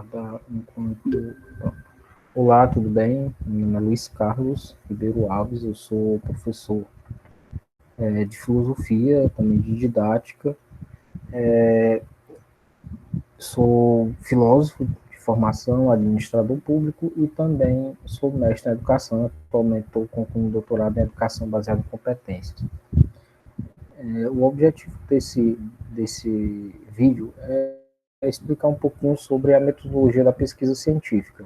chamada enquanto... Olá, tudo bem? Meu nome é Luiz Carlos Ribeiro Alves, eu sou professor de filosofia, também de didática, sou filósofo de formação, administrador público e também sou mestre em educação. Atualmente estou concluindo doutorado em educação baseada em competências. O objetivo desse vídeo é explicar um pouquinho sobre a metodologia da pesquisa científica.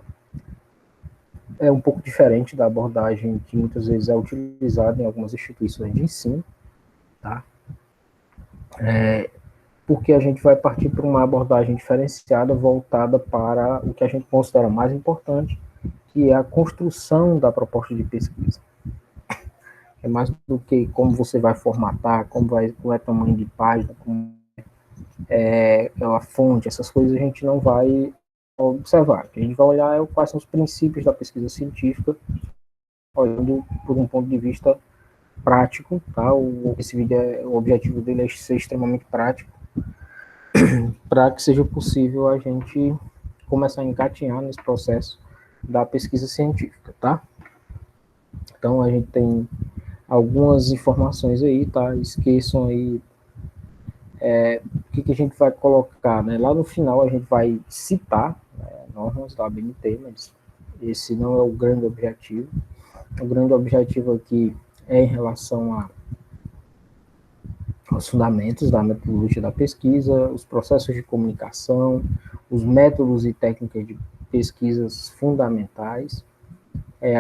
É um pouco diferente da abordagem que muitas vezes é utilizada em algumas instituições de ensino, tá? Porque a gente vai partir para uma abordagem diferenciada, voltada para o que a gente considera mais importante, que é a construção da proposta de pesquisa. É mais do que como você vai formatar, qual é o tamanho de página, como é a fonte, essas coisas a gente não vai observar. O que a gente vai olhar é quais são os princípios da pesquisa científica, olhando por um ponto de vista prático, tá? Esse vídeo, o objetivo dele é ser extremamente prático, para que seja possível a gente começar a engatinhar nesse processo da pesquisa científica, tá? Então, a gente tem algumas informações aí, tá? Esqueçam aí o que a gente vai colocar, né? Lá no final a gente vai citar normas da ABNT, mas esse não é o grande objetivo. O grande objetivo aqui é em relação aos fundamentos da metodologia da pesquisa, os processos de comunicação, os métodos e técnicas de pesquisas fundamentais,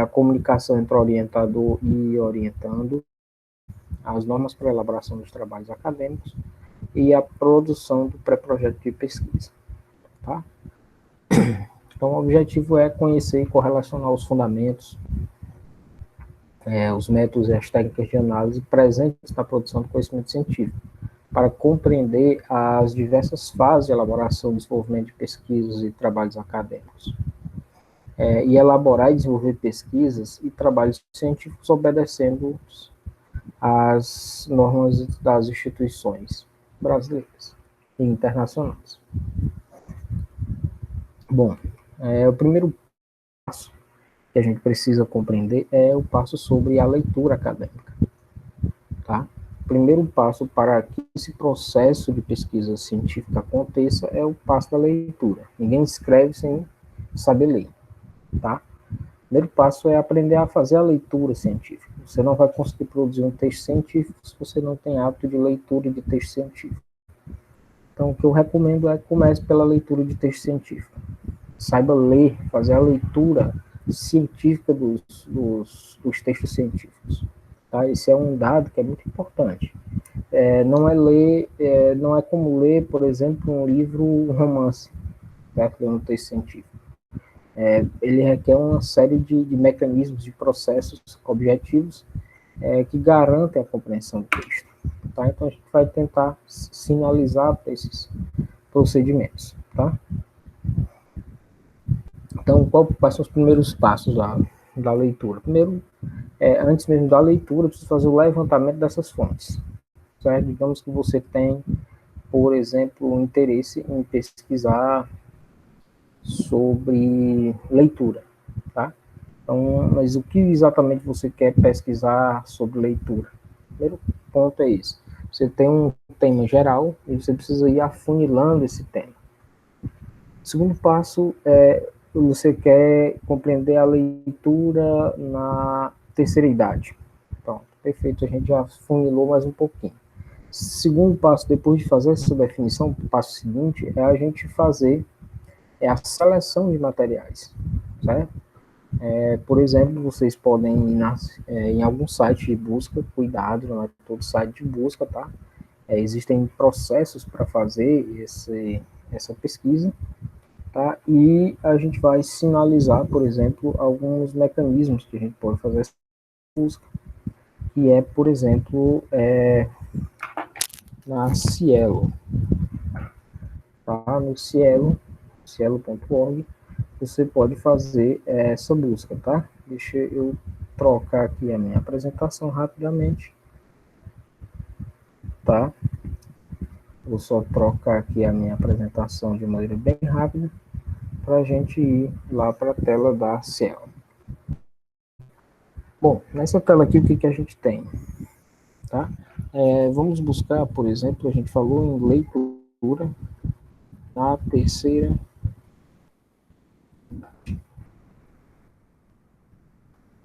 a comunicação entre orientador e orientando, as normas para elaboração dos trabalhos acadêmicos e a produção do pré-projeto de pesquisa, tá? Então, o objetivo é conhecer e correlacionar os fundamentos, os métodos e as técnicas de análise presentes na produção do conhecimento científico, para compreender as diversas fases de elaboração e desenvolvimento de pesquisas e trabalhos acadêmicos. E elaborar e desenvolver pesquisas e trabalhos científicos obedecendo às normas das instituições brasileiras e internacionais. Bom, o primeiro passo que a gente precisa compreender é o passo sobre a leitura acadêmica, tá? O primeiro passo para que esse processo de pesquisa científica aconteça é o passo da leitura. Ninguém escreve sem saber ler, tá? O primeiro passo é aprender a fazer a leitura científica. Você não vai conseguir produzir um texto científico se você não tem hábito de leitura de texto científico. Então, o que eu recomendo é que comece pela leitura de texto científico. Saiba ler, fazer a leitura científica dos textos científicos. Tá? Esse é um dado que é muito importante. Não é como ler, por exemplo, um livro, um romance, tá? Que é um texto científico. Ele requer uma série de mecanismos, de processos objetivos que garantem a compreensão do texto. Tá? Então, a gente vai tentar sinalizar esses procedimentos. Tá? Então, quais são os primeiros passos da leitura? Primeiro, antes mesmo da leitura, eu preciso fazer o levantamento dessas fontes. Certo? Digamos que você tem, por exemplo, um interesse em pesquisar sobre leitura, tá? Então, mas o que exatamente você quer pesquisar sobre leitura? O primeiro ponto é esse. Você tem um tema geral e você precisa ir afunilando esse tema. O segundo passo é você quer compreender a leitura na terceira idade. Pronto, perfeito, a gente já afunilou mais um pouquinho. Segundo passo, depois de fazer essa definição, o passo seguinte é a gente fazer a seleção de materiais, certo? Por exemplo, vocês podem ir em algum site de busca, cuidado, não é todo site de busca, tá? Existem processos para fazer essa pesquisa, tá? E a gente vai sinalizar, por exemplo, alguns mecanismos que a gente pode fazer essa busca, que é, por exemplo, na Cielo, tá? No cielo.org, você pode fazer essa busca, tá? Deixa eu trocar aqui a minha apresentação rapidamente, tá? Vou só trocar aqui a minha apresentação de maneira bem rápida, para a gente ir lá para a tela da Cielo. Bom, nessa tela aqui, o que a gente tem? Tá? Vamos buscar, por exemplo, a gente falou em leitura, na terceira.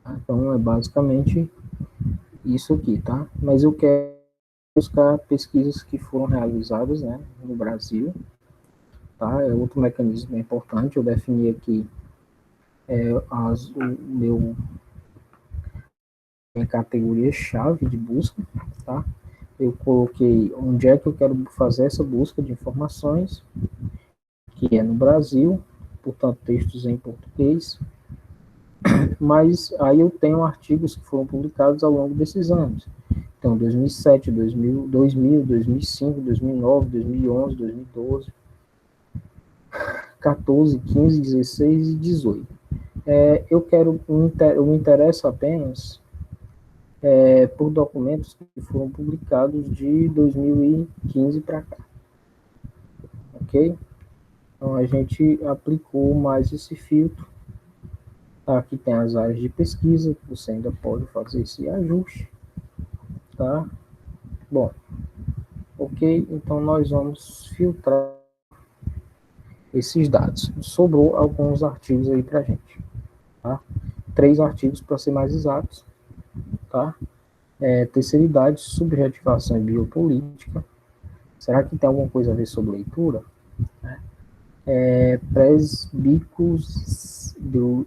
Então, é basicamente isso aqui, tá? Mas eu quero buscar pesquisas que foram realizadas, né, no Brasil, tá? É outro mecanismo importante. Eu defini aqui minha categoria-chave de busca, tá? Eu coloquei onde é que eu quero fazer essa busca de informações, que é no Brasil, portanto, textos em português, mas aí eu tenho artigos que foram publicados ao longo desses anos. Então, 2007, 2000, 2005, 2009, 2011, 2012, 14, 15, 16 e 18. Eu me interesso apenas por documentos que foram publicados de 2015 para cá. Ok? Então, a gente aplicou mais esse filtro. Aqui tem as áreas de pesquisa, você ainda pode fazer esse ajuste. Tá? Bom, ok, então nós vamos filtrar esses dados. Sobrou alguns artigos aí para a gente. Tá? 3 artigos para ser mais exatos. Tá? Terceira idade, subjetivação e biopolítica. Será que tem alguma coisa a ver sobre leitura? Presbicus do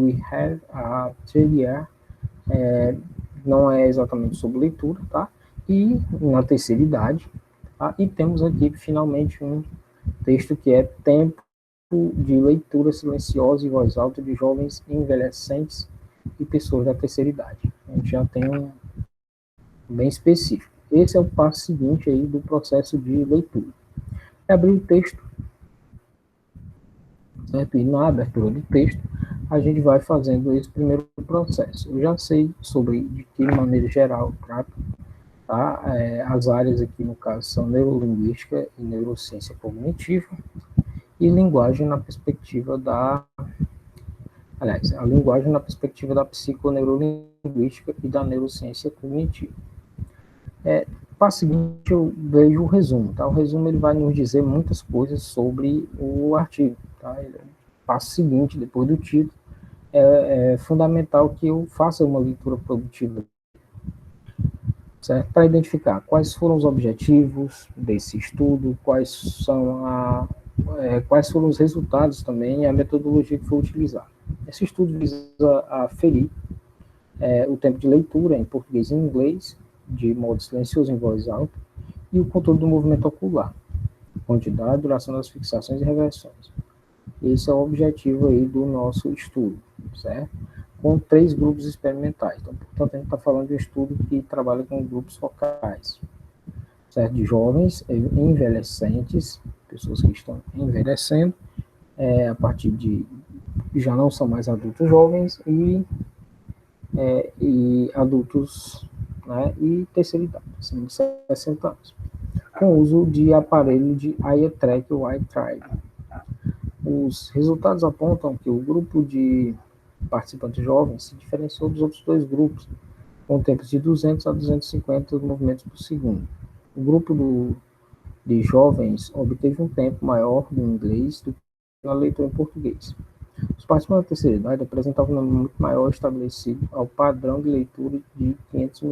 we have a TDR, não é exatamente sobre leitura, tá? E na terceira idade, tá? E temos aqui finalmente um texto que é tempo de leitura silenciosa e voz alta de jovens envelhecentes e pessoas da terceira idade. A gente já tem um bem específico. Esse é o passo seguinte aí do processo de leitura. Abrir o texto, certo? E na abertura do texto, a gente vai fazendo esse primeiro processo. Eu já sei sobre de que maneira geral trata, tá? As áreas aqui, no caso, são neurolinguística e neurociência cognitiva, e linguagem na perspectiva da... Aliás, a linguagem na perspectiva da psiconeurolinguística e da neurociência cognitiva. Para seguinte, eu vejo o resumo, tá? O resumo ele vai nos dizer muitas coisas sobre o artigo, tá? Passo seguinte, depois do título, é fundamental que eu faça uma leitura produtiva, certo? Para identificar quais foram os objetivos desse estudo, quais foram os resultados também e a metodologia que foi utilizada. Esse estudo visa aferir o tempo de leitura em português e em inglês, de modo silencioso em voz alta, e o controle do movimento ocular, quantidade, duração das fixações e reversões. Esse é o objetivo aí do nosso estudo, certo? Com 3 grupos experimentais. Então, portanto, a gente está falando de um estudo que trabalha com grupos focais, certo? De jovens envelhecentes, pessoas que estão envelhecendo, a partir de já não são mais adultos jovens e adultos, né, e terceira idade, acima de 60 anos, com uso de aparelho de eye track ou eye track. Os resultados apontam que o grupo de participantes jovens se diferenciou dos outros 2 grupos, com tempos de 200 a 250 movimentos por segundo. O grupo de jovens obteve um tempo maior no inglês do que na leitura em português. Os participantes da terceira idade apresentavam um número muito maior estabelecido ao padrão de leitura de 500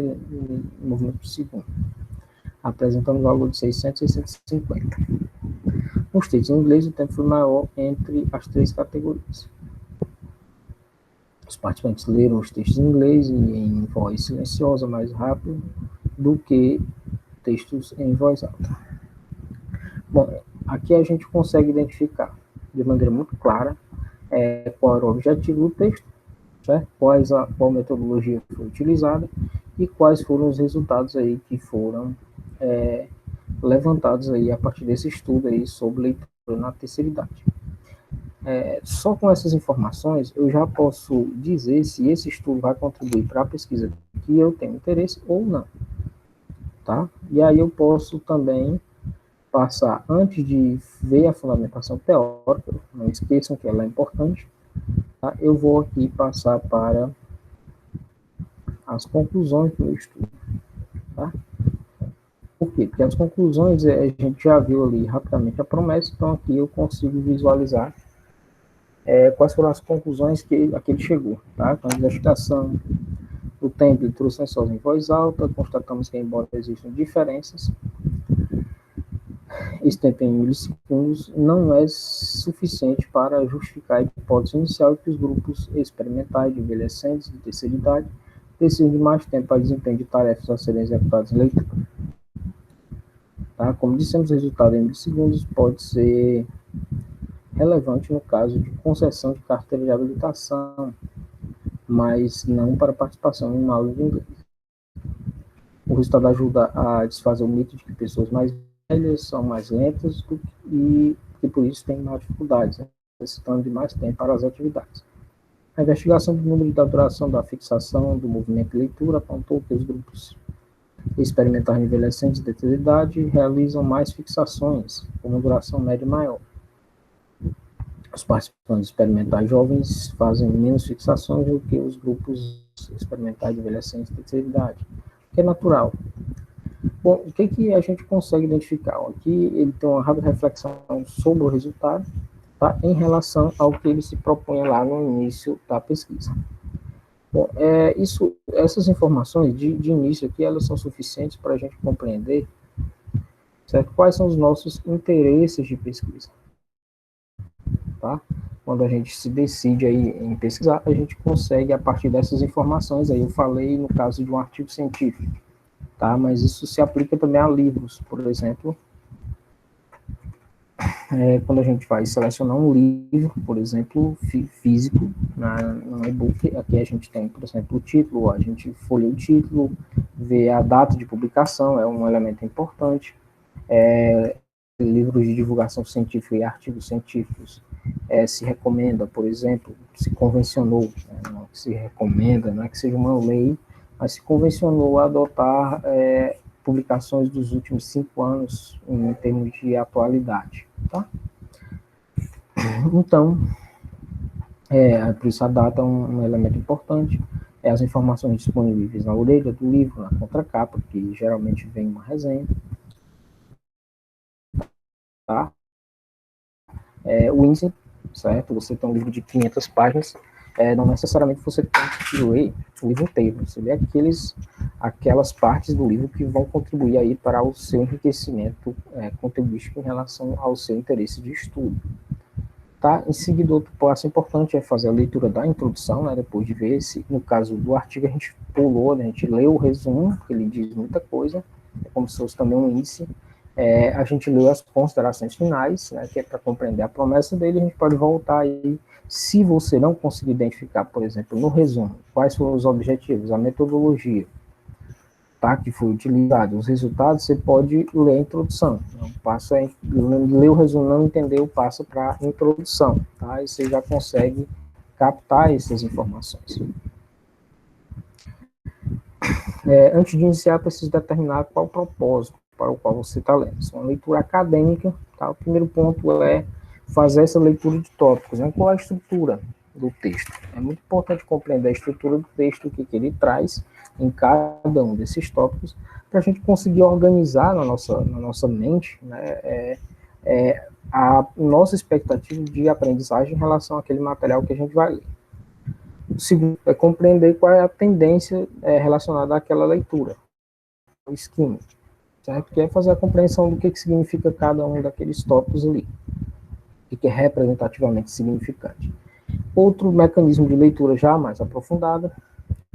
movimentos por segundo, apresentando um valor de 600 e 650. Nos textos em inglês, o tempo foi maior entre as 3 categorias. Os participantes leram os textos em inglês e em voz silenciosa mais rápido do que textos em voz alta. Bom, aqui a gente consegue identificar de maneira muito clara qual era o objetivo do texto, certo? Qual metodologia foi utilizada e quais foram os resultados aí que foram levantados aí a partir desse estudo aí sobre leitura na terceira idade. Só com essas informações eu já posso dizer se esse estudo vai contribuir para a pesquisa que eu tenho interesse ou não, tá? E aí eu posso também passar, antes de ver a fundamentação teórica, não esqueçam que ela é importante, tá? Eu vou aqui passar para as conclusões do estudo, tá? Por quê? Porque as conclusões, a gente já viu ali rapidamente a promessa, então aqui eu consigo visualizar quais foram as conclusões a que ele chegou, tá? Então, a investigação do tempo de leitura silenciosa em voz alta, constatamos que, embora existam diferenças, esse tempo em milissegundos não é suficiente para justificar a hipótese inicial de que os grupos experimentais de envelhecentes de terceira idade precisam de mais tempo para desempenho de tarefas a serem executadas em leitura. Tá? Como dissemos, o resultado em milissegundos pode ser relevante no caso de concessão de carteira de habilitação, mas não para participação em uma aula de inglês. O resultado ajuda a desfazer o mito de que pessoas mais velhas são mais lentas e que por isso têm mais dificuldades, necessitando de mais tempo para as atividades. A investigação do número e da duração da fixação do movimento de leitura apontou que os grupos experimentais envelhecentes de terceira idade realizam mais fixações, com uma duração média maior. Os participantes experimentais jovens fazem menos fixações do que os grupos experimentais envelhecentes de terceira idade, o que é natural. Bom, o que a gente consegue identificar? Aqui ele tem uma rápida reflexão sobre o resultado, tá, em relação ao que ele se propõe lá no início da pesquisa. Bom, essas informações de início aqui, elas são suficientes para a gente compreender, certo? Quais são os nossos interesses de pesquisa, tá? Quando a gente se decide aí em pesquisar, a gente consegue, a partir dessas informações, aí eu falei no caso de um artigo científico, tá? Mas isso se aplica também a livros, por exemplo. Quando a gente vai selecionar um livro, por exemplo, físico, no e-book, aqui a gente tem, por exemplo, o título, a gente folheia o título, vê a data de publicação, é um elemento importante. Livros de divulgação científica e artigos científicos se recomenda, por exemplo, se convencionou, não se recomenda, não é que seja uma lei, mas se convencionou a adotar publicações dos últimos 5 anos em termos de atualidade, tá? Então, por isso a data é um elemento importante, as informações disponíveis na orelha do livro, na contracapa, que geralmente vem uma resenha, tá? O índice, certo? Você tem um livro de 500 páginas, não necessariamente você tem que ler o livro inteiro, você lê aquelas partes do livro que vão contribuir aí para o seu enriquecimento conteudístico em relação ao seu interesse de estudo. Tá? Em seguida, outro passo importante é fazer a leitura da introdução, né? Depois de ver no caso do artigo, a gente pulou, né? A gente leu o resumo, que ele diz muita coisa, é como se fosse também um índice. A gente leu as considerações finais, né? Que é para compreender a promessa dele, a gente pode voltar aí. Se você não conseguir identificar, por exemplo, no resumo, quais foram os objetivos, a metodologia, tá, que foi utilizado, os resultados, você pode ler a introdução. Então, passa ler o resumo, não entendeu, passa para a introdução, tá? E você já consegue captar essas informações. Antes de iniciar, é preciso determinar qual o propósito para o qual você está lendo. Se é uma leitura acadêmica, tá? O primeiro ponto é fazer essa leitura de tópicos, né? Qual é a estrutura do texto? É muito importante compreender a estrutura do texto, o que ele traz em cada um desses tópicos, para a gente conseguir organizar na nossa mente, né, a nossa expectativa de aprendizagem em relação àquele material que a gente vai ler. O segundo é compreender qual é a tendência relacionada àquela leitura, o skimming, certo? Que é fazer a compreensão do que significa cada um daqueles tópicos ali, o que é representativamente significante. Outro mecanismo de leitura já mais aprofundada,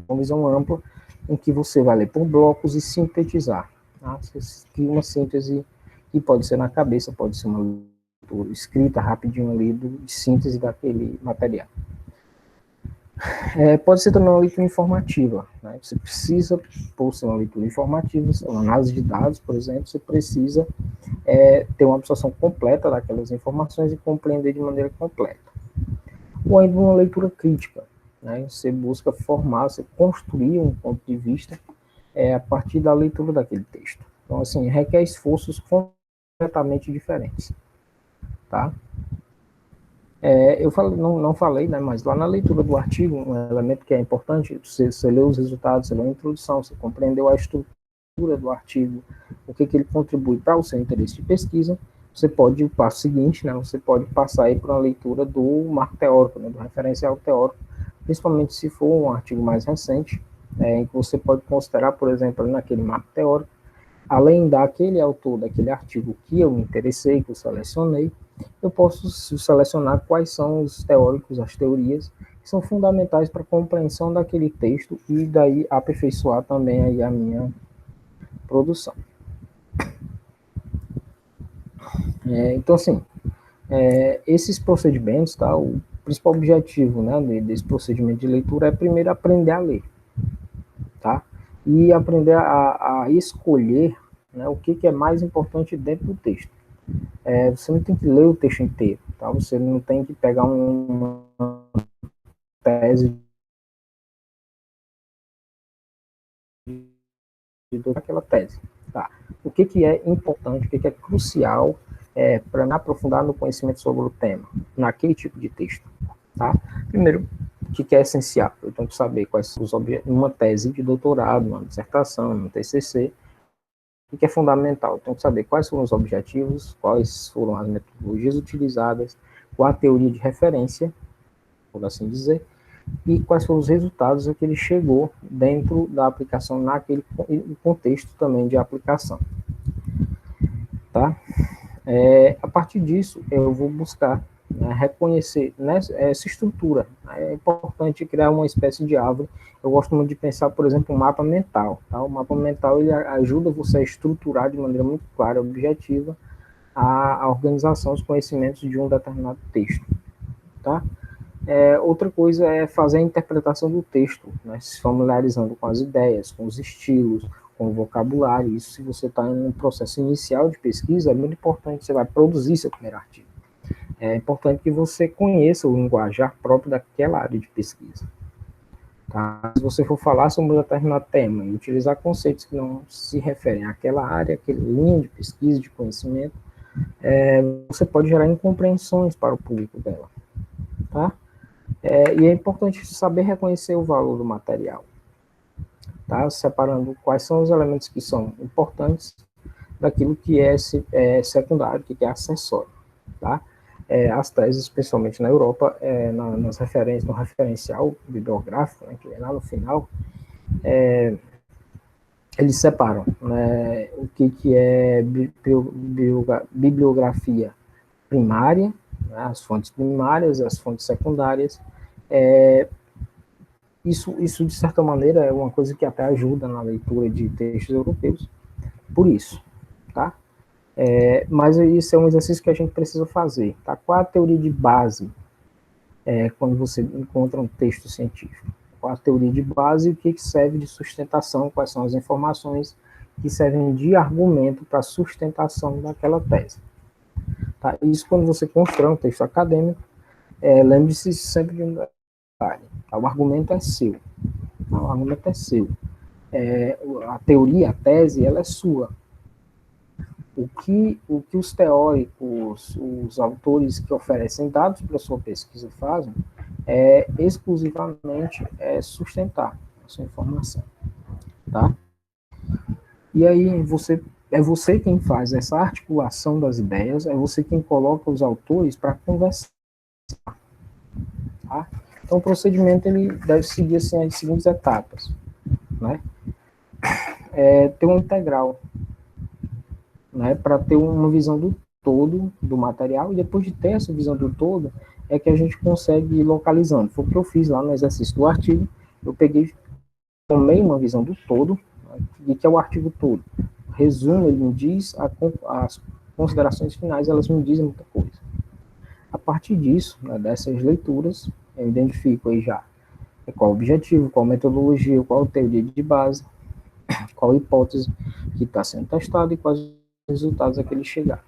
uma visão ampla, em que você vai ler por blocos e sintetizar. Tá? Você cria uma síntese que pode ser na cabeça, pode ser uma leitura escrita rapidinho ali de síntese daquele material. Pode ser também uma leitura informativa. Né? Você precisa, por ser uma leitura informativa, uma análise de dados, por exemplo, você precisa ter uma absorção completa daquelas informações e compreender de maneira completa. Ou ainda uma leitura crítica. Né? Você busca formar, você construir um ponto de vista a partir da leitura daquele texto. Então, assim, requer esforços completamente diferentes, tá? Eu falei, não falei, né, mas lá na leitura do artigo, um elemento que é importante, você lê os resultados, você lê a introdução, você compreendeu a estrutura do artigo, o que ele contribui para o seu interesse de pesquisa, você pode, o passo seguinte, né, você pode passar aí para a leitura do marco teórico, né, do referencial teórico, principalmente se for um artigo mais recente, em que você pode considerar, por exemplo, naquele marco teórico, além daquele autor, daquele artigo que eu me interessei, que eu selecionei, eu posso selecionar quais são os teóricos, as teorias, que são fundamentais para a compreensão daquele texto e daí aperfeiçoar também aí a minha produção. Então, assim, esses procedimentos, tá, o principal objetivo, né, desse procedimento de leitura é primeiro aprender a ler, tá? E aprender a escolher, né, o que é mais importante dentro do texto. Você não tem que ler o texto inteiro, tá? Você não tem que pegar uma tese de aquela tese, tá? O que é importante, o que é crucial para me aprofundar no conhecimento sobre o tema, naquele tipo de texto, tá? Primeiro, o que é essencial? Eu tenho que saber quais são os objetivos, uma tese de doutorado, uma dissertação, um TCC, o que é fundamental? Eu tenho que saber quais foram os objetivos, quais foram as metodologias utilizadas, qual a teoria de referência, por assim dizer, e quais foram os resultados a que ele chegou dentro da aplicação, naquele contexto também de aplicação. Tá? A partir disso, eu vou buscar reconhecer essa estrutura. É importante criar uma espécie de árvore. Eu gosto muito de pensar, por exemplo, um mapa mental. Tá? O mapa mental ele ajuda você a estruturar de maneira muito clara e objetiva a organização dos conhecimentos de um determinado texto. Tá? Outra coisa é fazer a interpretação do texto, né, se familiarizando com as ideias, com os estilos, com o vocabulário. Isso, se você está em um processo inicial de pesquisa, é muito importante, você vai produzir seu primeiro artigo. É importante que você conheça o linguajar próprio daquela área de pesquisa. Tá? Se você for falar sobre um determinado tema e utilizar conceitos que não se referem àquela área, àquele linha de pesquisa, de conhecimento, você pode gerar incompreensões para o público dela. Tá? E é importante saber reconhecer o valor do material, tá? Separando quais são os elementos que são importantes daquilo que é secundário, que é acessório. Tá? As teses, especialmente na Europa, nas referências, no referencial bibliográfico, né, que é lá no final, eles separam, né, o que é bibliografia primária, né, as fontes primárias, as fontes secundárias. Isso, de certa maneira, é uma coisa que até ajuda na leitura de textos europeus, por isso, tá? Mas isso é um exercício que a gente precisa fazer, tá? Qual a teoria de base quando você encontra um texto científico? Qual a teoria de base e o que serve de sustentação, quais são as informações que servem de argumento para a sustentação daquela tese. Tá? Isso quando você constrói um texto acadêmico, lembre-se sempre de um detalhe, tá? O argumento é seu. O argumento é seu. A teoria, a tese, ela é sua. O que os teóricos, os autores que oferecem dados para a sua pesquisa fazem exclusivamente sustentar a sua informação. Tá? E aí é você quem faz essa articulação das ideias, é você quem coloca os autores para conversar. Tá? Então o procedimento ele deve seguir assim, as seguintes etapas. Né? Ter uma integral, né, para ter uma visão do todo do material, e depois de ter essa visão do todo, é que a gente consegue ir localizando. Foi o que eu fiz lá no exercício do artigo, eu tomei uma visão do todo, né, de que é o artigo todo. O resumo, ele me diz, as considerações finais, elas me dizem muita coisa. A partir disso, né, dessas leituras, eu identifico aí já qual o objetivo, qual a metodologia, qual a teoria de base, qual a hipótese que está sendo testada e quais os resultados a que ele chegar.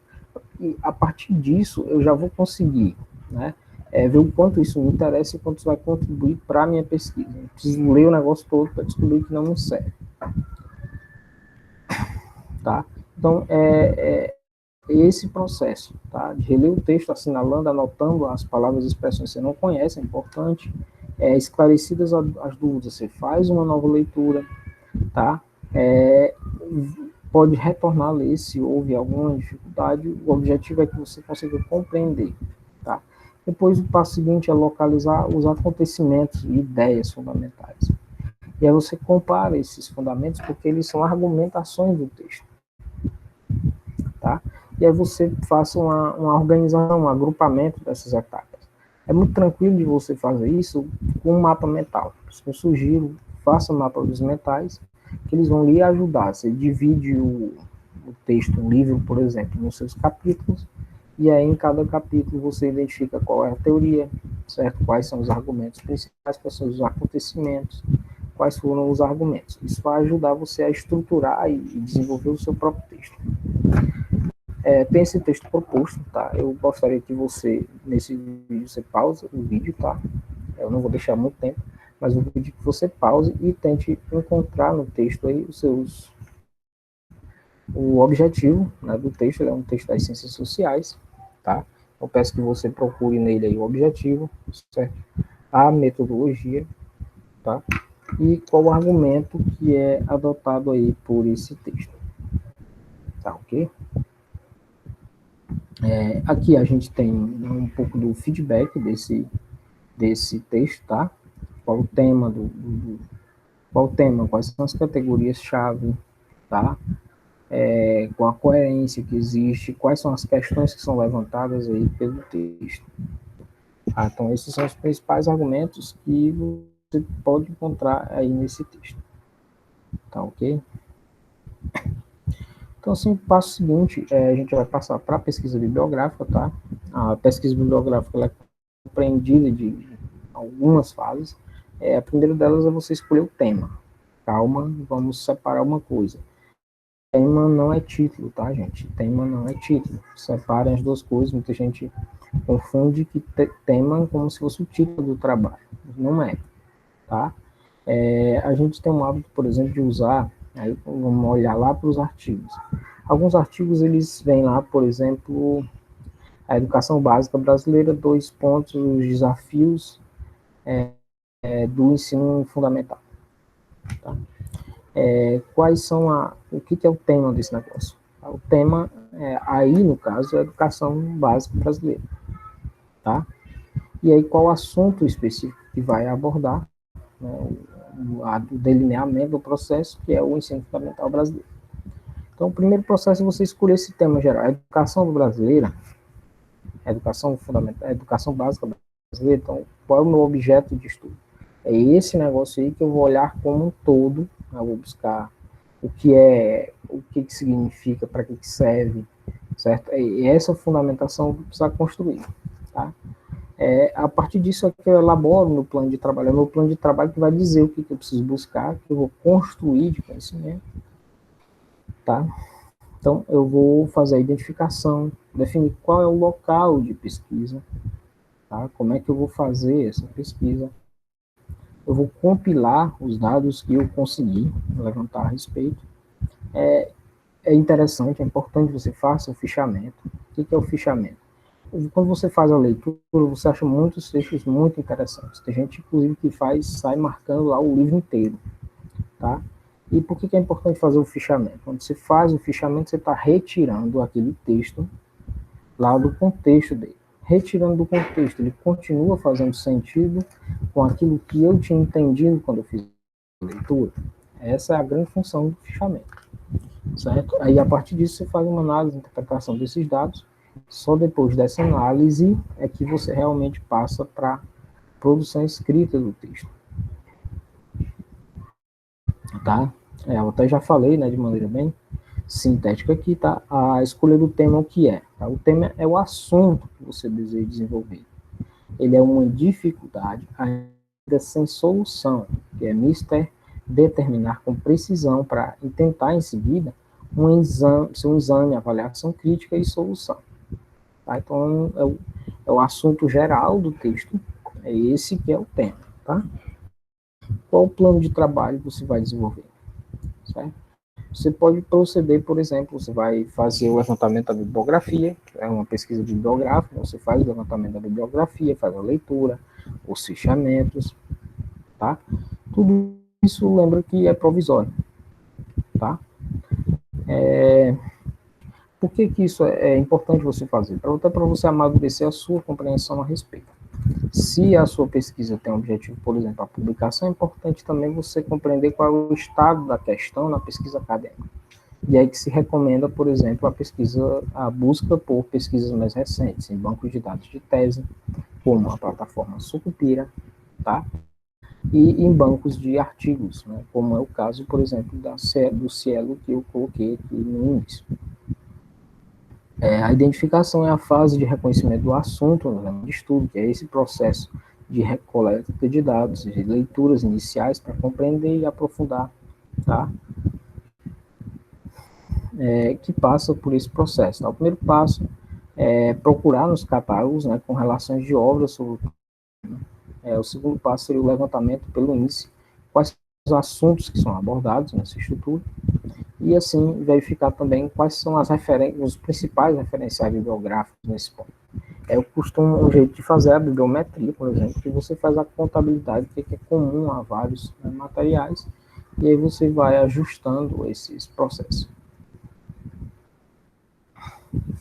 E a partir disso, eu já vou conseguir, né, ver o quanto isso me interessa e quanto isso vai contribuir para a minha pesquisa. Eu preciso ler o negócio todo para descobrir que não me serve. Tá? Então, esse processo, tá? De reler o texto, assinalando, anotando as palavras e expressões que você não conhece, é importante. Esclarecidas as dúvidas, você faz uma nova leitura, tá? Pode retornar a ler se houve alguma dificuldade. O objetivo é que você consiga compreender, tá? Depois, o passo seguinte é localizar os acontecimentos e ideias fundamentais. E aí você compara esses fundamentos porque eles são argumentações do texto, tá? E aí você faça uma organização, um agrupamento dessas etapas. É muito tranquilo de você fazer isso com um mapa mental. Eu sugiro, faça mapas mentais, que eles vão lhe ajudar. Você divide o texto, um livro, por exemplo, nos seus capítulos, e aí em cada capítulo você identifica qual é a teoria, certo? Quais são os argumentos principais, quais são os acontecimentos, quais foram os argumentos. Isso vai ajudar você a estruturar e desenvolver o seu próprio texto. Tem esse texto proposto, tá? Eu gostaria que você, nesse vídeo, você pause o vídeo, tá? Eu não vou deixar muito tempo, mas eu vou pedir que você pause e tente encontrar no texto aí o objetivo, né, do texto. Ele é um texto das ciências sociais, tá? Eu peço que você procure nele aí o objetivo, certo? A metodologia, tá? E qual o argumento que é adotado aí por esse texto, tá, ok? Aqui a gente tem um pouco do feedback desse texto, tá? Qual o tema qual o tema, quais são as categorias-chave, tá? Com a coerência que existe, quais são as questões que são levantadas aí pelo texto. Então, esses são os principais argumentos que você pode encontrar aí nesse texto. Tá, ok? Então, assim, o passo seguinte, a gente vai passar para a pesquisa bibliográfica, tá? A pesquisa bibliográfica ela é compreendida de algumas fases. A primeira delas é você escolher o tema. Calma, vamos separar uma coisa. Tema não é título, tá, gente? Tema não é título. Separem as duas coisas. Muita gente confunde que tema como se fosse o título do trabalho. Não é, tá? A gente tem um hábito, por exemplo, de usar, aí vamos olhar lá para os artigos. Alguns artigos, eles vêm lá, por exemplo, a educação básica brasileira, 2 pontos, os desafios do ensino fundamental. Tá? Quais são o que é o tema desse negócio? O tema, aí no caso, é a educação básica brasileira. Tá? E aí qual o assunto específico que vai abordar, né, o delineamento do processo, que é o ensino fundamental brasileiro. Então, o primeiro processo é você escolher esse tema geral. A educação brasileira, a educação fundamental, a educação básica brasileira, então, qual é o meu objeto de estudo? É esse negócio aí que eu vou olhar como um todo, né, eu vou buscar o que significa, para que serve, certo? E essa fundamentação eu vou precisar construir, tá? A partir disso é que eu elaboro meu plano de trabalho. É o meu plano de trabalho que vai dizer o que eu preciso buscar, que eu vou construir de conhecimento, tá? Então, eu vou fazer a identificação, definir qual é o local de pesquisa, tá? Como é que eu vou fazer essa pesquisa. Eu vou compilar os dados que eu consegui levantar a respeito. É interessante, é importante que você faça o fichamento. O que é o fichamento? Quando você faz a leitura, você acha muitos textos muito interessantes. Tem gente, inclusive, que sai marcando lá o livro inteiro, tá? E por que é importante fazer o fichamento? Quando você faz o fichamento, você está retirando aquele texto lá do contexto dele. Retirando do contexto, ele continua fazendo sentido com aquilo que eu tinha entendido quando eu fiz a leitura. Essa é a grande função do fichamento, certo? Aí, a partir disso, você faz uma análise, interpretação desses dados. Só depois dessa análise é que você realmente passa para a produção escrita do texto, tá? Eu até já falei, né, de maneira bem sintética aqui, tá? A escolha do tema, o que é? Tá? O tema é o assunto que você deseja desenvolver. Ele é uma dificuldade ainda sem solução, que é mister determinar com precisão para tentar em seguida um exame, avaliação crítica e solução. Tá? Então, é o assunto geral do texto, é esse que é o tema, tá? Qual o plano de trabalho que você vai desenvolver, certo? Você pode proceder, por exemplo, você vai fazer o levantamento da bibliografia, é uma pesquisa bibliográfica, você faz o levantamento da bibliografia, faz a leitura, os fichamentos, tá? Tudo isso lembra que é provisório, tá? Por que isso é importante você fazer? Até para você amadurecer a sua compreensão a respeito. Se a sua pesquisa tem um objetivo, por exemplo, a publicação, é importante também você compreender qual é o estado da questão na pesquisa acadêmica. E aí que se recomenda, por exemplo, a busca por pesquisas mais recentes, em bancos de dados de tese, como a plataforma Sucupira, tá? E em bancos de artigos, né? Como é o caso, por exemplo, do Cielo que eu coloquei aqui no início. A identificação é a fase de reconhecimento do assunto no de estudo, que é esse processo de recoleta de dados, de leituras iniciais para compreender e aprofundar, tá? Que passa por esse processo. Então, o primeiro passo é procurar nos catálogos, né, com relações de obras sobre o segundo passo seria o levantamento pelo índice, quais são os assuntos que são abordados nessa estrutura, e assim verificar também quais são os principais referenciais bibliográficos nesse ponto. Eu costumo, um jeito de fazer a bibliometria, por exemplo, que você faz a contabilidade, que é comum a vários materiais, e aí você vai ajustando esses processos.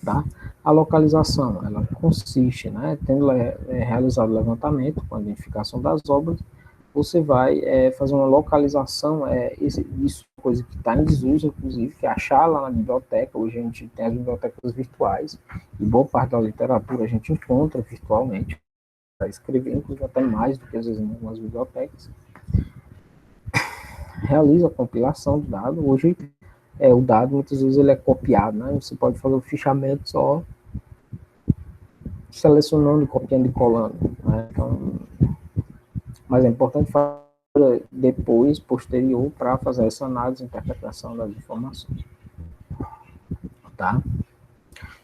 Tá? A localização, ela consiste, né, tendo realizado o levantamento com a identificação das obras, você vai fazer uma localização, isso é coisa que está em desuso, inclusive, que é achar lá na biblioteca. Hoje a gente tem as bibliotecas virtuais, e boa parte da literatura a gente encontra virtualmente, para escrever, inclusive até mais do que às vezes em algumas bibliotecas. Realiza a compilação do dado. Hoje, o dado, muitas vezes, ele é copiado, né? Você pode fazer o fichamento só selecionando, copiando e colando, né? Então, mas é importante fazer depois, posterior, para fazer essa análise e interpretação das informações. Tá?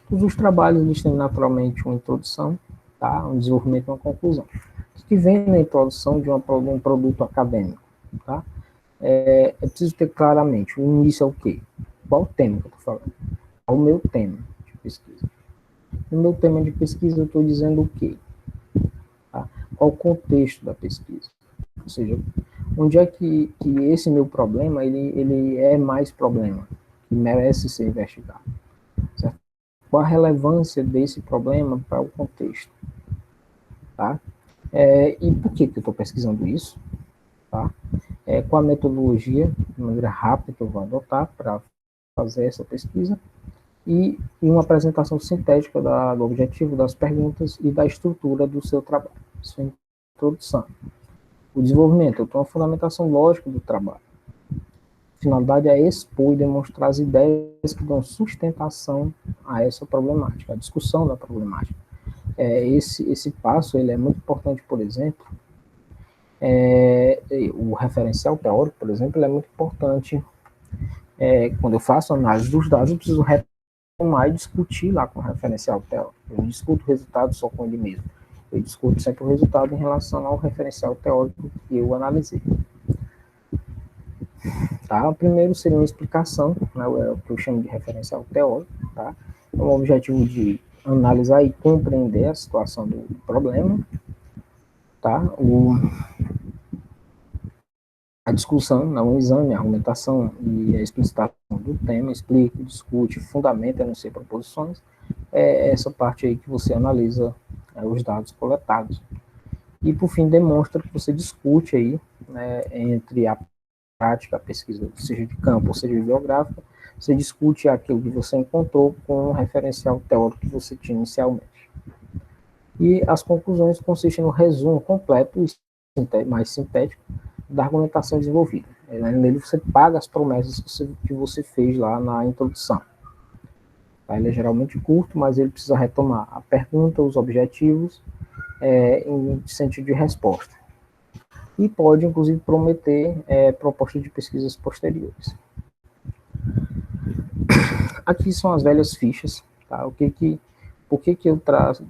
Todos os trabalhos eles têm naturalmente uma introdução, tá? Um desenvolvimento e uma conclusão. O que vem na introdução de um produto acadêmico? Tá? É preciso ter claramente, o início é o quê? Qual o tema que eu estou falando? Qual o meu tema de pesquisa? No meu tema de pesquisa eu estou dizendo o quê? Tá? Qual o contexto da pesquisa? Ou seja, onde é que esse meu problema ele é mais problema, que merece ser investigado? Certo? Qual a relevância desse problema para o contexto? Tá? E por que eu estou pesquisando isso? Tá? Qual a metodologia, de maneira rápida, que eu vou adotar para fazer essa pesquisa? E uma apresentação sintética do objetivo das perguntas e da estrutura do seu trabalho. Isso é a introdução. O desenvolvimento, eu tenho uma fundamentação lógica do trabalho. A finalidade é expor e demonstrar as ideias que dão sustentação a essa problemática, a discussão da problemática. Esse passo ele é muito importante, por exemplo, o referencial teórico, por exemplo, ele é muito importante. Quando eu faço análise dos dados, eu preciso retomar e discutir lá com o referencial teórico. Eu não discuto o resultado só com ele mesmo. Eu discuto sempre o resultado em relação ao referencial teórico que eu analisei. Tá? O primeiro seria uma explicação, né, o que eu chamo de referencial teórico, tá? É um objetivo de analisar e compreender a situação do problema, tá? A discussão, né, o exame, a argumentação e a explicitação do tema, explica, discute, fundamenta, enuncia proposições, essa parte aí que você analisa os dados coletados. E, por fim, demonstra que você discute aí, né, entre a prática, a pesquisa, seja de campo ou seja bibliográfica, você discute aquilo que você encontrou com o referencial teórico que você tinha inicialmente. E as conclusões consistem no resumo completo e mais sintético da argumentação desenvolvida. Nele você paga as promessas que você fez lá na introdução. Ele é geralmente curto, mas ele precisa retomar a pergunta, os objetivos, em sentido de resposta. E pode, inclusive, prometer propostas de pesquisas posteriores. Aqui são as velhas fichas. Tá? Por que eu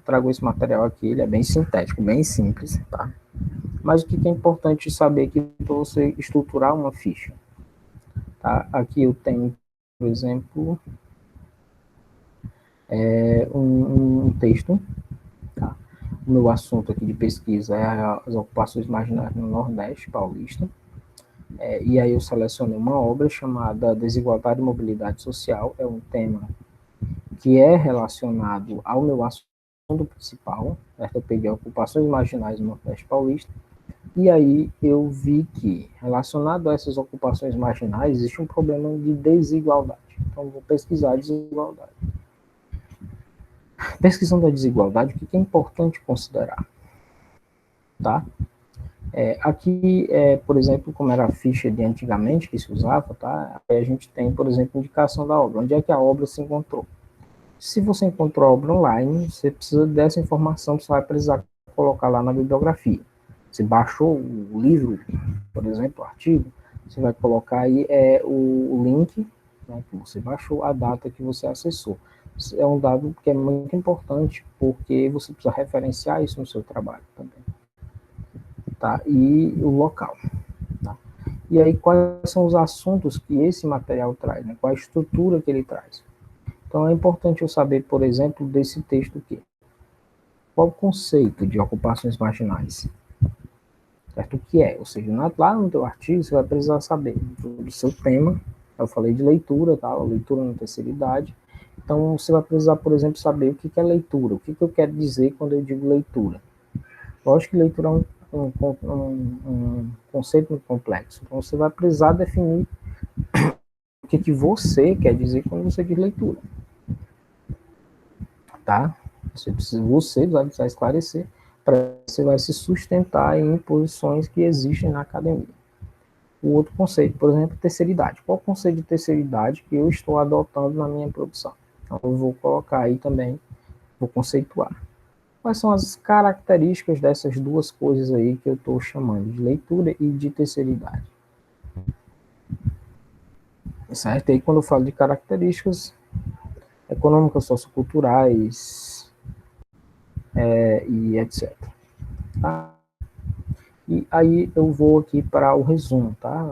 trago esse material aqui? Ele é bem sintético, bem simples. Tá? Mas o que é importante saber aqui para você estruturar uma ficha? Tá? Aqui eu tenho, por exemplo, um texto. Tá? O meu assunto aqui de pesquisa é as ocupações marginais no Nordeste paulista. E aí eu selecionei uma obra chamada Desigualdade e Mobilidade Social. É um tema que é relacionado ao meu assunto principal. Certo? Eu peguei ocupações marginais no Nordeste paulista. E aí eu vi que, relacionado a essas ocupações marginais, existe um problema de desigualdade. Então, vou pesquisar a desigualdade. Pesquisando a desigualdade, o que é importante considerar? Tá? Aqui, por exemplo, como era a ficha de antigamente que se usava, tá? A gente tem, por exemplo, indicação da obra. Onde é que a obra se encontrou? Se você encontrou a obra online, você precisa dessa informação, você vai precisar colocar lá na bibliografia. Você baixou o livro, por exemplo, o artigo, você vai colocar aí o link, né, que você baixou, a data que você acessou. É um dado que é muito importante, porque você precisa referenciar isso no seu trabalho também. Tá? E o local. Tá? E aí, quais são os assuntos que esse material traz? Né? Qual a estrutura que ele traz? Então, é importante eu saber, por exemplo, desse texto aqui. Qual o conceito de ocupações marginais? Certo? O que é? Ou seja, lá no teu artigo, você vai precisar saber do seu tema. Eu falei de leitura, tá? Leitura na terceira idade. Então, você vai precisar, por exemplo, saber o que é leitura. O que eu quero dizer quando eu digo leitura. Lógico que leitura é um conceito muito complexo. Então, você vai precisar definir o que você quer dizer quando você diz leitura. Tá? Você vai precisar esclarecer, para você vai se sustentar em posições que existem na academia. O outro conceito, por exemplo, terceira idade. Qual o conceito de terceira idade que eu estou adotando na minha produção? Então, eu vou colocar aí também, vou conceituar. Quais são as características dessas duas coisas aí que eu estou chamando de leitura e de terceira idade? Certo? E aí, quando eu falo de características econômicas, socioculturais e etc. Tá? E aí eu vou aqui para o resumo, tá?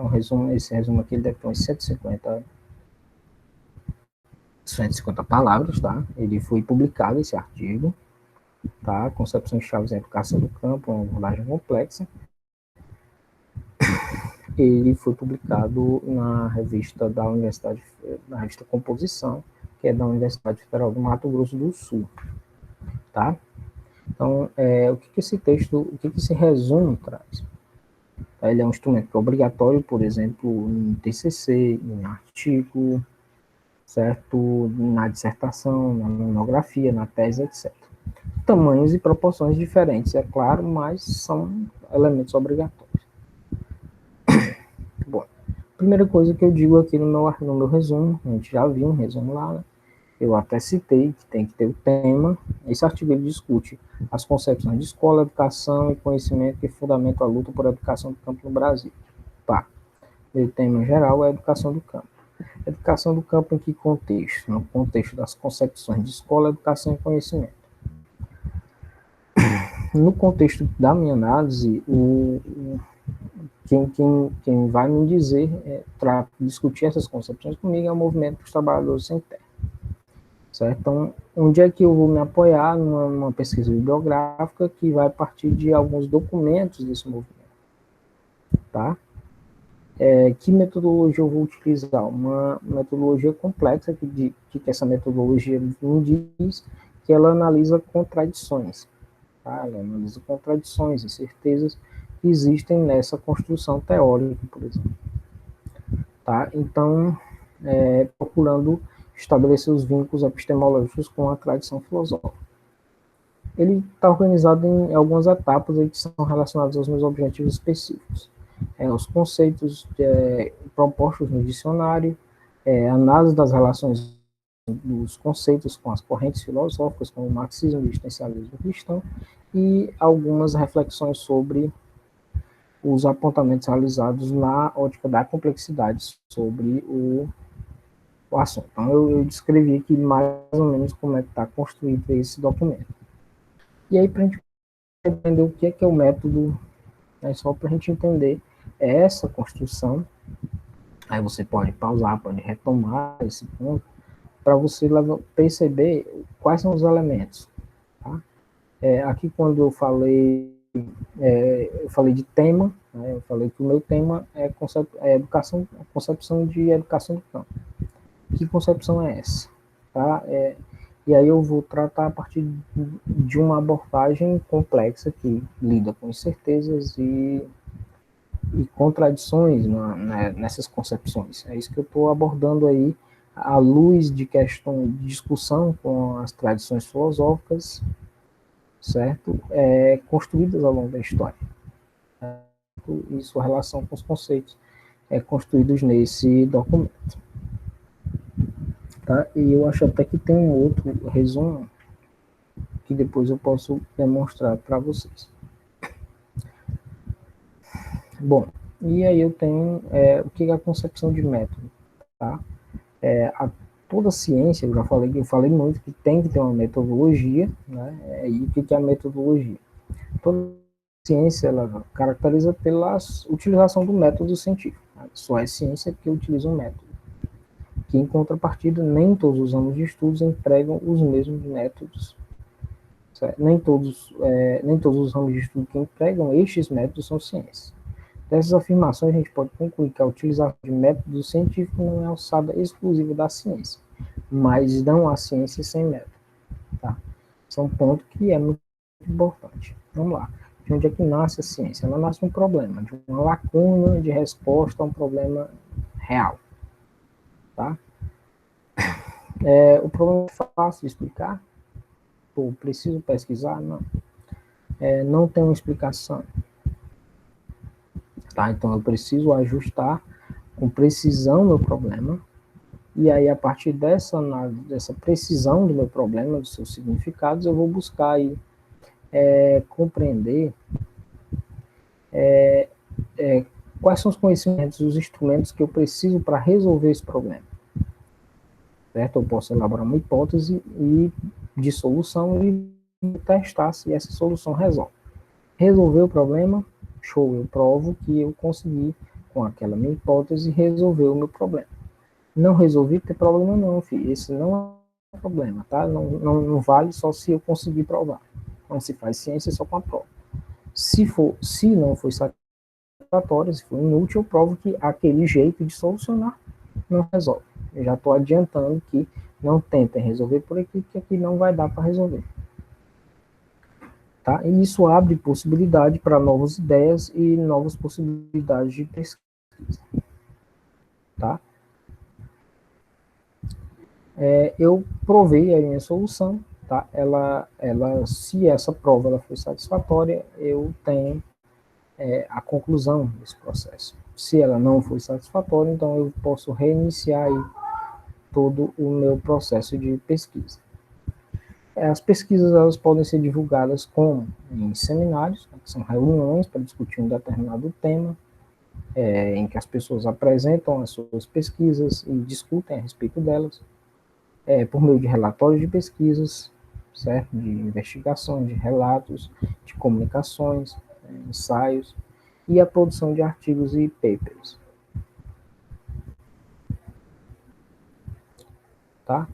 Esse resumo aqui deve ter uns 150 palavras, tá? Ele foi publicado, esse artigo, tá? Concepções chaves da educação do campo, uma abordagem complexa. Ele foi publicado na revista da Universidade, na revista Composição, que é da Universidade Federal do Mato Grosso do Sul, tá? Então, o que esse texto, o que esse resumo traz? Ele é um instrumento que é obrigatório, por exemplo, em TCC, em artigo, certo? Na dissertação, na monografia, na tese, etc. Tamanhos e proporções diferentes, é claro, mas são elementos obrigatórios. Bom, primeira coisa que eu digo aqui no meu resumo, a gente já viu um resumo lá, né? Eu até citei que tem que ter o tema. Esse artigo ele discute as concepções de escola, educação e conhecimento que fundamentam a luta por educação do campo no Brasil. Pá. O tema geral é a educação do campo. Educação do campo em que contexto? No contexto das concepções de escola, educação e conhecimento. No contexto da minha análise, quem vai me dizer, para discutir essas concepções comigo, é o movimento dos trabalhadores sem terra. Certo? Então, onde é que eu vou me apoiar numa pesquisa bibliográfica que vai partir de alguns documentos desse movimento, tá? Que metodologia eu vou utilizar? Uma metodologia complexa que essa metodologia me diz que ela analisa contradições, tá? Ela analisa contradições e certezas que existem nessa construção teórica, por exemplo, tá? Então, procurando estabelecer os vínculos epistemológicos com a tradição filosófica. Ele está organizado em algumas etapas aí que são relacionadas aos meus objetivos específicos. Os conceitos propostos no dicionário, análise das relações dos conceitos com as correntes filosóficas, como o marxismo e o existencialismo cristão, e algumas reflexões sobre os apontamentos realizados na ótica da complexidade sobre o assunto. Então, eu descrevi aqui mais ou menos como é que está construído esse documento. E aí, para a gente entender o que é o método, só para a gente entender essa construção, Aí você pode pausar, pode retomar esse ponto, para você perceber quais são os elementos. Tá? Aqui, quando eu falei de tema, né, eu falei que o meu tema é educação, concepção de educação do campo. Que concepção é essa? Tá? E aí eu vou tratar a partir de uma abordagem complexa que lida com incertezas e contradições nessas concepções. É isso que eu estou abordando aí, à luz de questão de discussão com as tradições filosóficas, certo? Construídas ao longo da história. E sua relação com os conceitos construídos nesse documento. Tá? E eu acho até que tem um outro resumo que depois eu posso demonstrar para vocês. Bom, e aí eu tenho o que é a concepção de método, tá? Toda ciência, eu falei muito que tem que ter uma metodologia, né? E o que é a metodologia? Toda ciência, ela caracteriza pela utilização do método científico. Tá? Só é ciência que utiliza um método. Que, em contrapartida, nem todos os ramos de estudos empregam os mesmos métodos. Nem todos os ramos de estudo que empregam estes métodos são ciências. Dessas afirmações, a gente pode concluir que a utilização de método científico não é alçada exclusiva da ciência, mas não há ciência sem método. Tá? Esse é um ponto que é muito importante. Vamos lá. De onde é que nasce a ciência? Ela nasce de um problema, de uma lacuna de resposta a um problema real. Tá? O problema é fácil de explicar? Pô, preciso pesquisar? Não. Não tem uma explicação. Tá? Então, eu preciso ajustar com precisão meu problema, e aí, a partir dessa precisão do meu problema, dos seus significados, eu vou buscar aí, compreender quais são os conhecimentos, os instrumentos que eu preciso para resolver esse problema. Certo? Eu posso elaborar uma hipótese de solução e testar se essa solução resolve. Resolver o problema, show, eu provo que eu consegui, com aquela minha hipótese, resolver o meu problema. Não resolvi, tem problema não, filho. Esse não é problema, tá? Não vale só se eu conseguir provar. Quando se faz ciência, é só com a prova. Se não for satisfatório, se for inútil, eu provo que aquele jeito de solucionar não resolve. Eu já estou adiantando que não tentem resolver por aqui, que aqui não vai dar para resolver. Tá? E isso abre possibilidade para novas ideias e novas possibilidades de pesquisa. Tá? Eu provei a minha solução, tá? Se essa prova ela foi satisfatória, eu tenho a conclusão desse processo. Se ela não foi satisfatória, então eu posso reiniciar aí todo o meu processo de pesquisa. As pesquisas elas podem ser divulgadas como em seminários, que são reuniões para discutir um determinado tema, em que as pessoas apresentam as suas pesquisas e discutem a respeito delas, por meio de relatórios de pesquisas, certo? De investigações, de relatos, de comunicações, ensaios, e a produção de artigos e papers. Tá?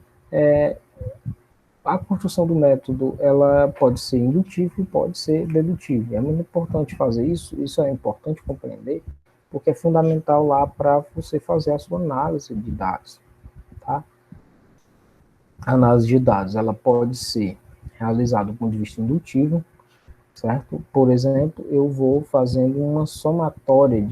A construção do método ela pode ser indutiva e pode ser dedutiva. É muito importante fazer isso é importante compreender, porque é fundamental lá para você fazer a sua análise de dados. Tá? A análise de dados ela pode ser realizada do ponto de vista indutivo, certo? Por exemplo, eu vou fazendo uma somatória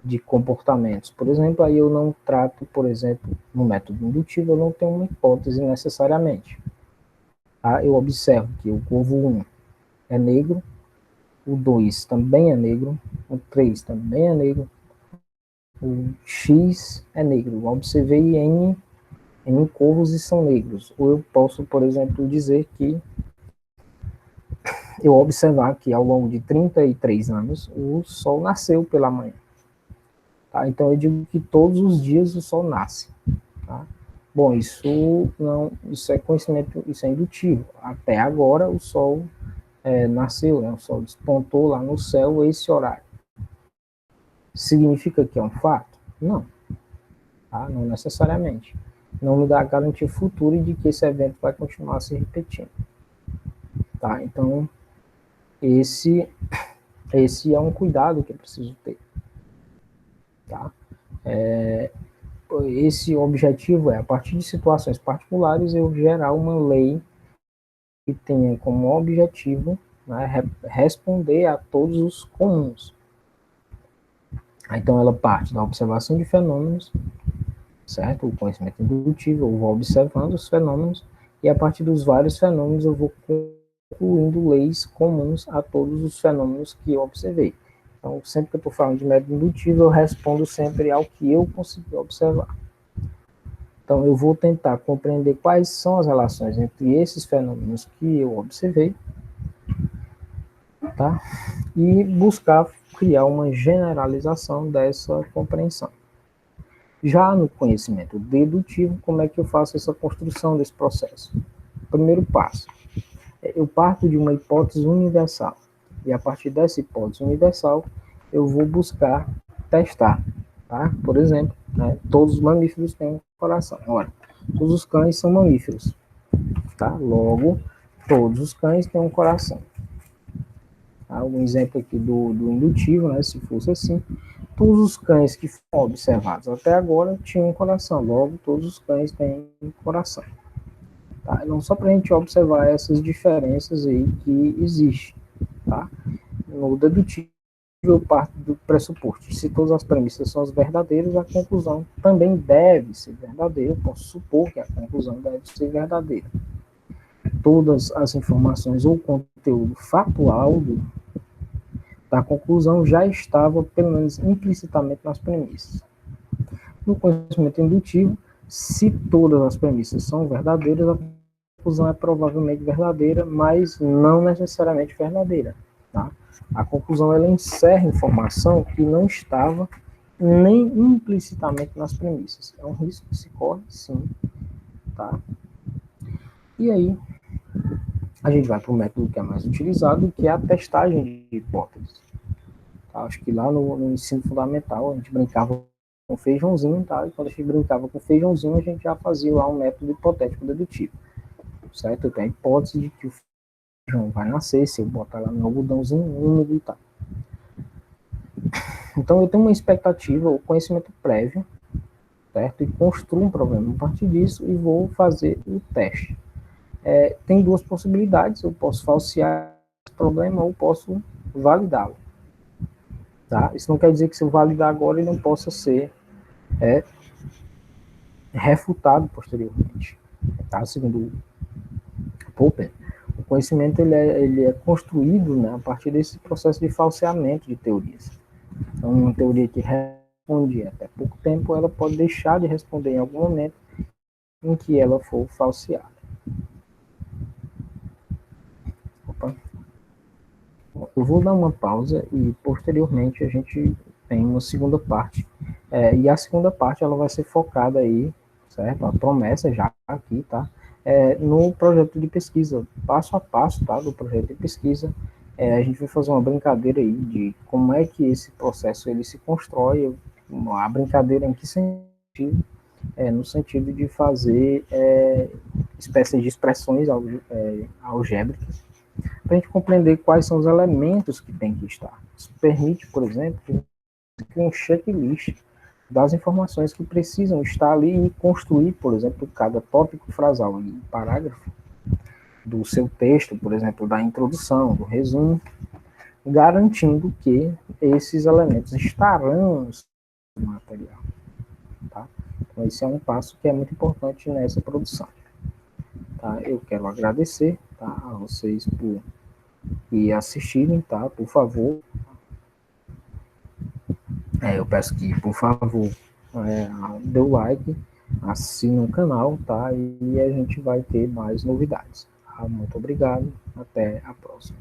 de comportamentos. Por exemplo, aí eu não trato, por exemplo, no método indutivo, eu não tenho uma hipótese necessariamente. Tá? Eu observo que o povo 1 é negro, o 2 também é negro, o 3 também é negro, o X é negro. Eu observei em corvos e são negros. Ou eu posso, por exemplo, dizer que eu observar que ao longo de 33 anos o Sol nasceu pela manhã. Tá? Então eu digo que todos os dias o Sol nasce. Tá? Bom, isso é conhecimento, isso é indutivo. Até agora o Sol nasceu, né? O Sol despontou lá no céu esse horário. Significa que é um fato? Não. Tá? Não necessariamente. Não me dá a garantia futura de que esse evento vai continuar se repetindo. Tá? Então, esse é um cuidado que eu preciso ter. Tá? Esse objetivo é, a partir de situações particulares, eu gerar uma lei que tenha como objetivo, né, responder a todos os comuns. Então, ela parte da observação de fenômenos, certo? O conhecimento indutivo, eu vou observando os fenômenos, e a partir dos vários fenômenos eu vou concluindo leis comuns a todos os fenômenos que eu observei. Então, sempre que eu estou falando de método indutivo, eu respondo sempre ao que eu consegui observar. Então, eu vou tentar compreender quais são as relações entre esses fenômenos que eu observei, tá? E buscar criar uma generalização dessa compreensão. Já no conhecimento dedutivo, como é que eu faço essa construção desse processo? Primeiro passo, eu parto de uma hipótese universal, e a partir dessa hipótese universal, eu vou buscar testar, tá? Por exemplo, né, todos os mamíferos têm um coração. Ora, todos os cães são mamíferos, tá? Logo, todos os cães têm um coração. Tá? Um exemplo aqui do indutivo, né, se fosse assim, todos os cães que foram observados até agora tinham um coração, logo todos os cães têm um coração. Tá? Não só para a gente observar essas diferenças aí que existem. Tá? No dedutivo, eu parto do pressuposto. Se todas as premissas são as verdadeiras, a conclusão também deve ser verdadeira. Eu posso supor que a conclusão deve ser verdadeira. Todas as informações ou conteúdo factual da conclusão já estava, pelo menos implicitamente, nas premissas. No conhecimento indutivo, se todas as premissas são verdadeiras, a conclusão é provavelmente verdadeira, mas não necessariamente verdadeira. Tá? A conclusão ela encerra informação que não estava nem implicitamente nas premissas. É um risco que se corre, sim. Tá? E aí, a gente vai para o método que é mais utilizado, que é a testagem de hipóteses. Tá? Acho que lá no ensino fundamental a gente brincava com feijãozinho, tá? E quando a gente brincava com feijãozinho, a gente já fazia lá um método hipotético dedutivo. Certo? Eu tenho a hipótese de que o feijão vai nascer se eu botar lá no algodãozinho úmido e tal. Então eu tenho uma expectativa, o conhecimento prévio, certo? E construo um problema a partir disso e vou fazer o teste. Tem duas possibilidades, eu posso falsear esse problema ou posso validá-lo. Tá? Isso não quer dizer que se eu validar agora ele não possa ser refutado posteriormente. Tá? Segundo Popper, o conhecimento ele é construído, né, a partir desse processo de falseamento de teorias. Então, uma teoria que responde até pouco tempo, ela pode deixar de responder em algum momento em que ela for falseada. Opa. Eu vou dar uma pausa e posteriormente a gente tem uma segunda parte. E a segunda parte ela vai ser focada aí, certo? A promessa já aqui, tá? No projeto de pesquisa, passo a passo, tá? Do projeto de pesquisa. A gente vai fazer uma brincadeira aí de como é que esse processo ele se constrói. A brincadeira em que sentido? No sentido de fazer espécies de expressões algébricas para a gente compreender quais são os elementos que tem que estar. Isso permite, por exemplo, um checklist das informações que precisam estar ali e construir, por exemplo, cada tópico frasal e parágrafo do seu texto, por exemplo, da introdução, do resumo, garantindo que esses elementos estarão no material. Tá? Então, esse é um passo que é muito importante nessa produção. Tá? Eu quero agradecer, tá, a vocês por assistirem, tá? Por favor. Eu peço que, por favor, dê o like, assine o canal, tá? E a gente vai ter mais novidades. Tá? Muito obrigado. Até a próxima.